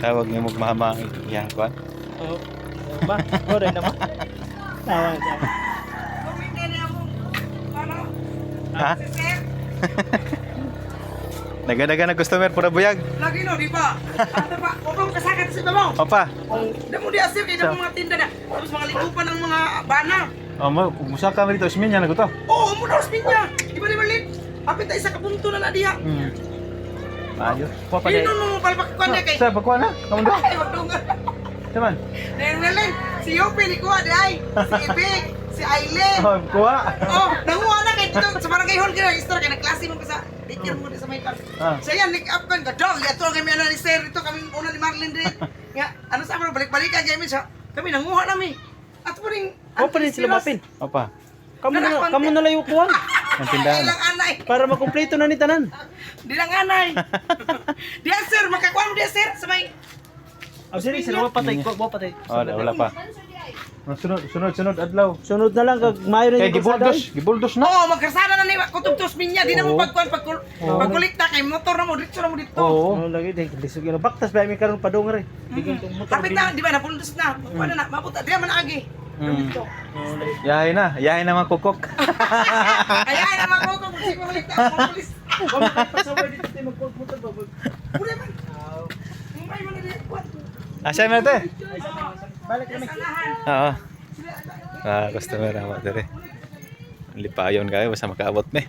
Tawag niyo magmama yang kwan. Oh. Ba? Oh, rin naman. Tawag ka. Ha? Daga-daga na customer pura buyag. Lagi no, di ba? Ano ba? Huwag kasakat sa babaw. Opa. Hindi mo di asir kayo ng mga tinda na. Tapos mga ligupan ng mga bana. Oh, mo musa ka dito isminya na ko to. Oo, mo daw niya. Di ba di malit? Apit tayo sa kapunto na diha. Ayos. Papa Hindi nung palpakikuan na kay. Sa pagkuha na. Kamu do. Ay, wag dong. Saman. Nelen, si Yopi ni kuha di ay. Si Ibig, si Aileen. Oh, kuha. Oh, nanguha na kay dito sa barangay hall kaya istor kay nagklase mo ka sa dikir mo sa may car. Ah. So yan, nick up kan gadong. Yato kami ano ni Sir dito kami una ni Marlene din. Nga, ano sa mo balik-balikan kami sa kami nanguha nami. At po ring O pa rin sila mapin. Opa. Kamu na layo kuwan. Ang tindahan. Ilang anay. Para makumpleto na ni tanan. Di lang anay. Diya sir, makakuha mo diya sir sa may Oh, sige, sila mo patay. Mo patay. Oh, wala pa. Sunod adlaw. Sunod na lang kag mayo na Kay yung kalsada, gibuldos na. Oo, magkarsada na ni kutubtos minya, di na mo Oo. pagkulikta kay motor na mo dito na mo dito. Oh, lagi din lisog yun. Baktas ba mi karon padong rin. Bigyan tong motor. Kapit na, di ba napundos na. Paano na, mabuta diya man agi. Yahay na mga kukok. Ayan na magkoko kung sino malikta mo pulis. Pasaway dito tayo magmotor ba. Pure man. May man na kuan. Asa na te? Balik kami. Sanahan. Oo. Customer ako dire. Lipayon kayo basta makaabot me.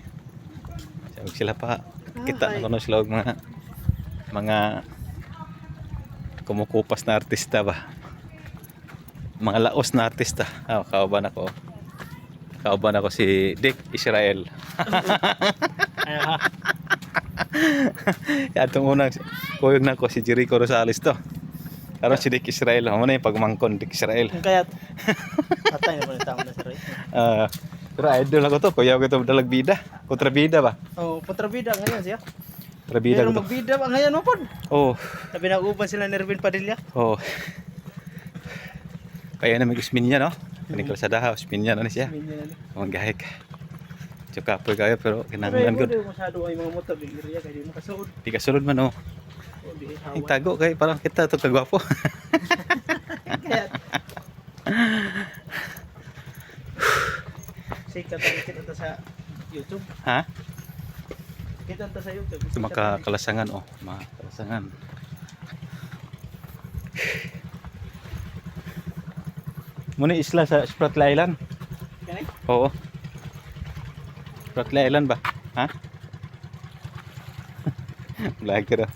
Sabi sila pa kita na kuno sila og mga kumukupas na artista ba. Mga laos na artista. Kauban ako. Kauban ako si Dick Israel. Atong unang kuyog na ko si Jericho Rosales to. Karon si Dick Israel, mo na yung pagmangkon Dick Israel. Kaya patay na pala tao na sir. Pero idol ako to, kuya ko to dalag bida. Kontrabida ba? Oh, kontrabida ngayon siya. Kontrabida Pero ko to. magbida ba ngayon mo pod? Oh, Sabi na uban sila ni Erwin Padilla. oh. Kaya na may usmin niya, no? Kanikal sa daha, usmin niya na siya. Manggahik. Tsaka po kayo, pero kinanglan ko. Pero masyado ay mga motor di area kay di mo kasulod. Di ka sulod man, oh. Yung tago kayo, parang kita to kagwapo. Kaya sikat ang kita sa YouTube. Ha? Kita ta sa YouTube. Ito makakalasangan, oh. Makakalasangan. Muna isla sa Spratly Island. Kani? Oo. Spratly Island ba? Ha? Lag ka daw.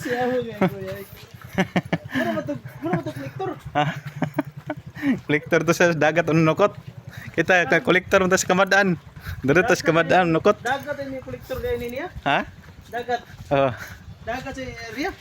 Siya mo nga kuya. Mura matug kolektor. Kolektor to sa dagat unukot. Kita ka kolektor mo tas kamadaan. Dito tas kamadaan nukot. Dagat ni kolektor kay niya. Ha? Dagat. Oh. Dagat sa area.